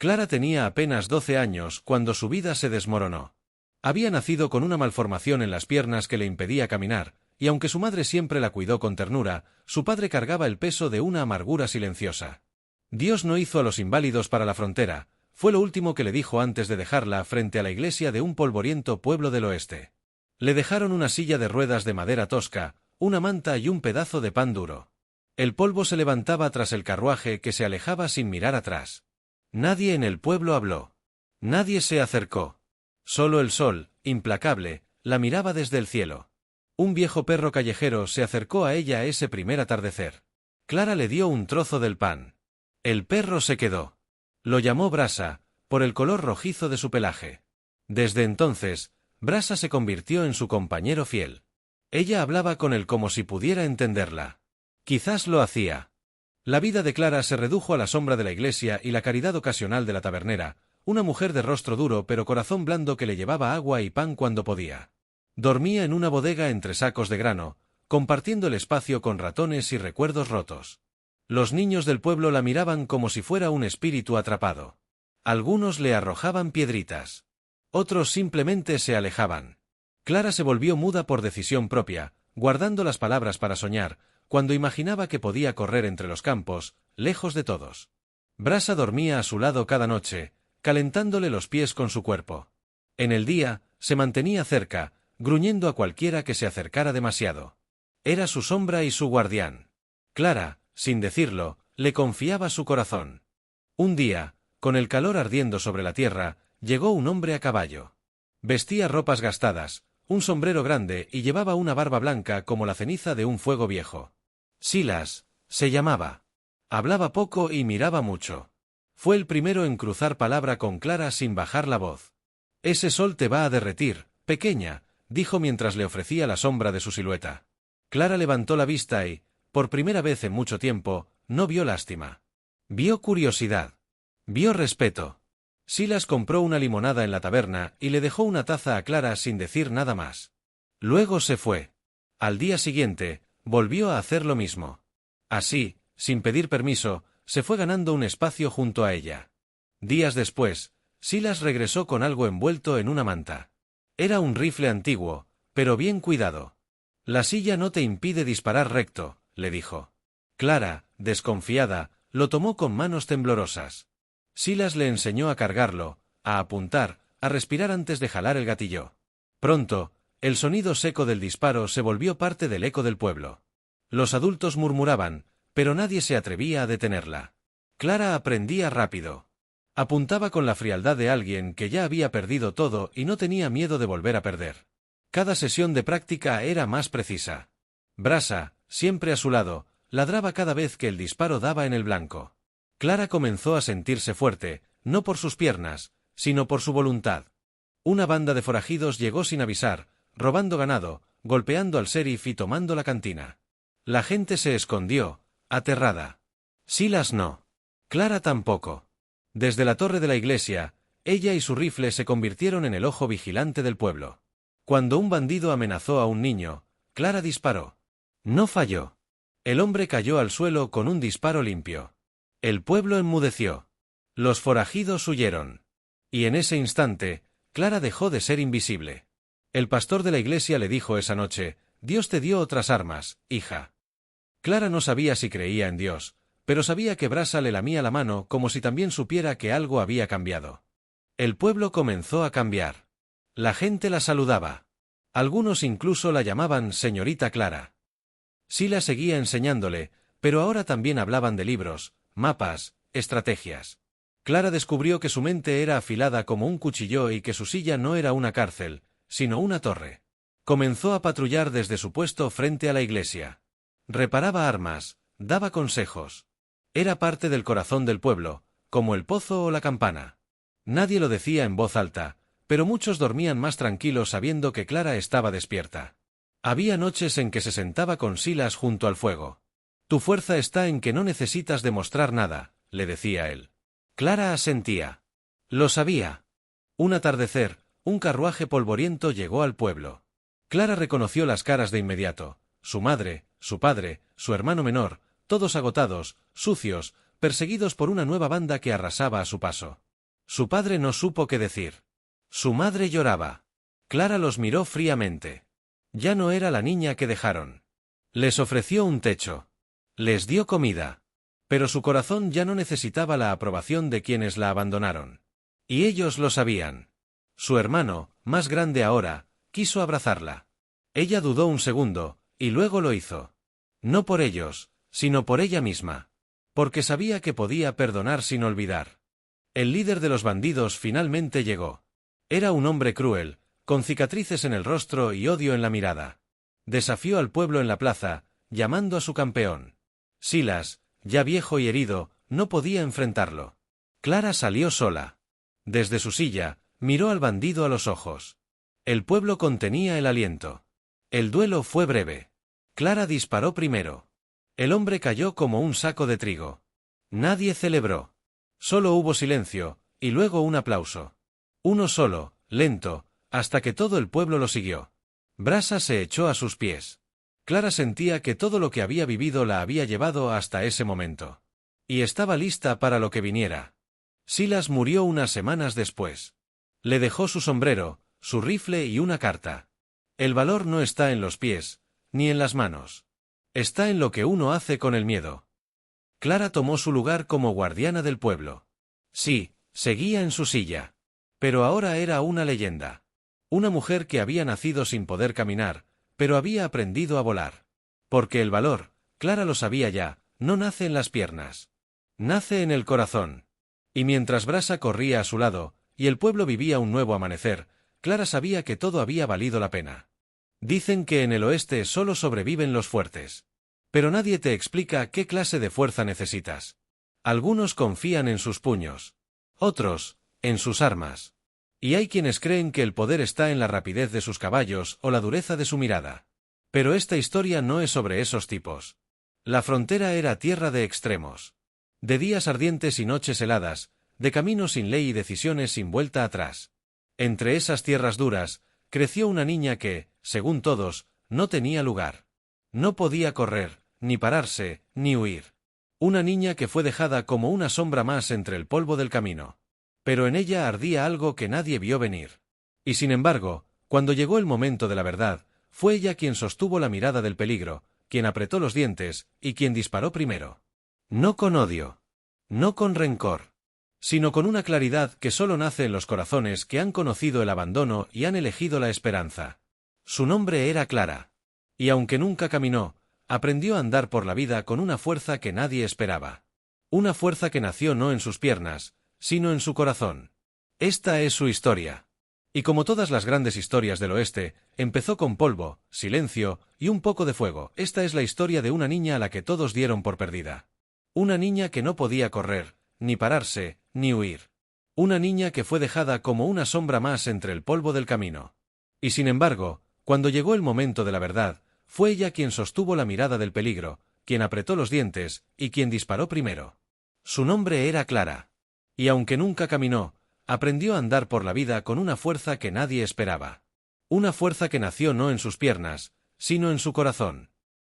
Clara tenía apenas 12 años cuando su vida se desmoronó. Había nacido con una malformación en las piernas que le impedía caminar, y aunque su madre siempre la cuidó con ternura, su padre cargaba el peso de una amargura silenciosa. Dios no hizo a los inválidos para la frontera, fue lo último que le dijo antes de dejarla frente a la iglesia de un polvoriento pueblo del oeste. Le dejaron una silla de ruedas de madera tosca, una manta y un pedazo de pan duro. El polvo se levantaba tras el carruaje que se alejaba sin mirar atrás. Nadie en el pueblo habló. Nadie se acercó. Solo el sol, implacable, la miraba desde el cielo. Un viejo perro callejero se acercó a ella ese primer atardecer. Clara le dio un trozo del pan. El perro se quedó. Lo llamó Brasa, por el color rojizo de su pelaje. Desde entonces, Brasa se convirtió en su compañero fiel. Ella hablaba con él como si pudiera entenderla. Quizás lo hacía. La vida de Clara se redujo a la sombra de la iglesia y la caridad ocasional de la tabernera, una mujer de rostro duro pero corazón blando que le llevaba agua y pan cuando podía. Dormía en una bodega entre sacos de grano, compartiendo el espacio con ratones y recuerdos rotos. Los niños del pueblo la miraban como si fuera un espíritu atrapado. Algunos le arrojaban piedritas. Otros simplemente se alejaban. Clara se volvió muda por decisión propia, guardando las palabras para soñar, cuando imaginaba que podía correr entre los campos, lejos de todos. Brasa dormía a su lado cada noche, calentándole los pies con su cuerpo. En el día, se mantenía cerca, gruñendo a cualquiera que se acercara demasiado. Era su sombra y su guardián. Clara, sin decirlo, le confiaba su corazón. Un día, con el calor ardiendo sobre la tierra, llegó un hombre a caballo. Vestía ropas gastadas, un sombrero grande y llevaba una barba blanca como la ceniza de un fuego viejo. Silas, se llamaba. Hablaba poco y miraba mucho. Fue el primero en cruzar palabra con Clara sin bajar la voz. «Ese sol te va a derretir, pequeña», dijo mientras le ofrecía la sombra de su silueta. Clara levantó la vista y, por primera vez en mucho tiempo, no vio lástima. Vio curiosidad. Vio respeto. Silas compró una limonada en la taberna y le dejó una taza a Clara sin decir nada más. Luego se fue. Al día siguiente, volvió a hacer lo mismo. Así, sin pedir permiso, se fue ganando un espacio junto a ella. Días después, Silas regresó con algo envuelto en una manta. Era un rifle antiguo, pero bien cuidado. «La silla no te impide disparar recto», le dijo. Clara, desconfiada, lo tomó con manos temblorosas. Silas le enseñó a cargarlo, a apuntar, a respirar antes de jalar el gatillo. Pronto, el sonido seco del disparo se volvió parte del eco del pueblo. Los adultos murmuraban, pero nadie se atrevía a detenerla. Clara aprendía rápido. Apuntaba con la frialdad de alguien que ya había perdido todo y no tenía miedo de volver a perder. Cada sesión de práctica era más precisa. Brasa, siempre a su lado, ladraba cada vez que el disparo daba en el blanco. Clara comenzó a sentirse fuerte, no por sus piernas, sino por su voluntad. Una banda de forajidos llegó sin avisar, robando ganado, golpeando al sheriff y tomando la cantina. La gente se escondió, aterrada. Silas no. Clara tampoco. Desde la torre de la iglesia, ella y su rifle se convirtieron en el ojo vigilante del pueblo. Cuando un bandido amenazó a un niño, Clara disparó. No falló. El hombre cayó al suelo con un disparo limpio. El pueblo enmudeció. Los forajidos huyeron. Y en ese instante, Clara dejó de ser invisible. El pastor de la iglesia le dijo esa noche: «Dios te dio otras armas, hija». Clara no sabía si creía en Dios, pero sabía que Brasa le lamía la mano como si también supiera que algo había cambiado. El pueblo comenzó a cambiar. La gente la saludaba. Algunos incluso la llamaban señorita Clara. Silas seguía enseñándole, pero ahora también hablaban de libros, mapas, estrategias. Clara descubrió que su mente era afilada como un cuchillo y que su silla no era una cárcel, sino una torre. Comenzó a patrullar desde su puesto frente a la iglesia. Reparaba armas, daba consejos. Era parte del corazón del pueblo, como el pozo o la campana. Nadie lo decía en voz alta, pero muchos dormían más tranquilos sabiendo que Clara estaba despierta. Había noches en que se sentaba con Silas junto al fuego. «Tu fuerza está en que no necesitas demostrar nada», le decía él. Clara asentía. Lo sabía. Un atardecer, un carruaje polvoriento llegó al pueblo. Clara reconoció las caras de inmediato: su madre, su padre, su hermano menor, todos agotados, sucios, perseguidos por una nueva banda que arrasaba a su paso. Su padre no supo qué decir. Su madre lloraba. Clara los miró fríamente. Ya no era la niña que dejaron. Les ofreció un techo. Les dio comida. Pero su corazón ya no necesitaba la aprobación de quienes la abandonaron. Y ellos lo sabían. Su hermano, más grande ahora, quiso abrazarla. Ella dudó un segundo, y luego lo hizo. No por ellos, sino por ella misma. Porque sabía que podía perdonar sin olvidar. El líder de los bandidos finalmente llegó. Era un hombre cruel, con cicatrices en el rostro y odio en la mirada. Desafió al pueblo en la plaza, llamando a su campeón. Silas, ya viejo y herido, no podía enfrentarlo. Clara salió sola. Desde su silla, miró al bandido a los ojos. El pueblo contenía el aliento. El duelo fue breve. Clara disparó primero. El hombre cayó como un saco de trigo. Nadie celebró. Solo hubo silencio, y luego un aplauso. Uno solo, lento, hasta que todo el pueblo lo siguió. Brasa se echó a sus pies. Clara sentía que todo lo que había vivido la había llevado hasta ese momento. Y estaba lista para lo que viniera. Silas murió unas semanas después. Le dejó su sombrero, su rifle y una carta. El valor no está en los pies, ni en las manos. Está en lo que uno hace con el miedo. Clara tomó su lugar como guardiana del pueblo. Sí, seguía en su silla. Pero ahora era una leyenda. Una mujer que había nacido sin poder caminar, pero había aprendido a volar. Porque el valor, Clara lo sabía ya, no nace en las piernas. Nace en el corazón. Y mientras Brasa corría a su lado, y el pueblo vivía un nuevo amanecer, Clara sabía que todo había valido la pena. Dicen que en el oeste solo sobreviven los fuertes. Pero nadie te explica qué clase de fuerza necesitas. Algunos confían en sus puños. Otros, en sus armas. Y hay quienes creen que el poder está en la rapidez de sus caballos o la dureza de su mirada. Pero esta historia no es sobre esos tipos. La frontera era tierra de extremos. De días ardientes y noches heladas, de caminos sin ley y decisiones sin vuelta atrás. Entre esas tierras duras, creció una niña que, según todos, no tenía lugar. No podía correr, ni pararse, ni huir. Una niña que fue dejada como una sombra más entre el polvo del camino. Pero en ella ardía algo que nadie vio venir. Y sin embargo, cuando llegó el momento de la verdad, fue ella quien sostuvo la mirada del peligro, quien apretó los dientes, y quien disparó primero. No con odio. No con rencor. Sino con una claridad que solo nace en los corazones que han conocido el abandono y han elegido la esperanza. Su nombre era Clara. Y aunque nunca caminó, aprendió a andar por la vida con una fuerza que nadie esperaba. Una fuerza que nació no en sus piernas, sino en su corazón. Esta es su historia. Y como todas las grandes historias del oeste, empezó con polvo, silencio y un poco de fuego. Esta es la historia de una niña a la que todos dieron por perdida. Una niña que no podía correr, ni pararse, ni huir. Una niña que fue dejada como una sombra más entre el polvo del camino. Y sin embargo, cuando llegó el momento de la verdad, fue ella quien sostuvo la mirada del peligro, quien apretó los dientes, y quien disparó primero. Su nombre era Clara. Y aunque nunca caminó, aprendió a andar por la vida con una fuerza que nadie esperaba. Una fuerza que nació no en sus piernas, sino en su corazón.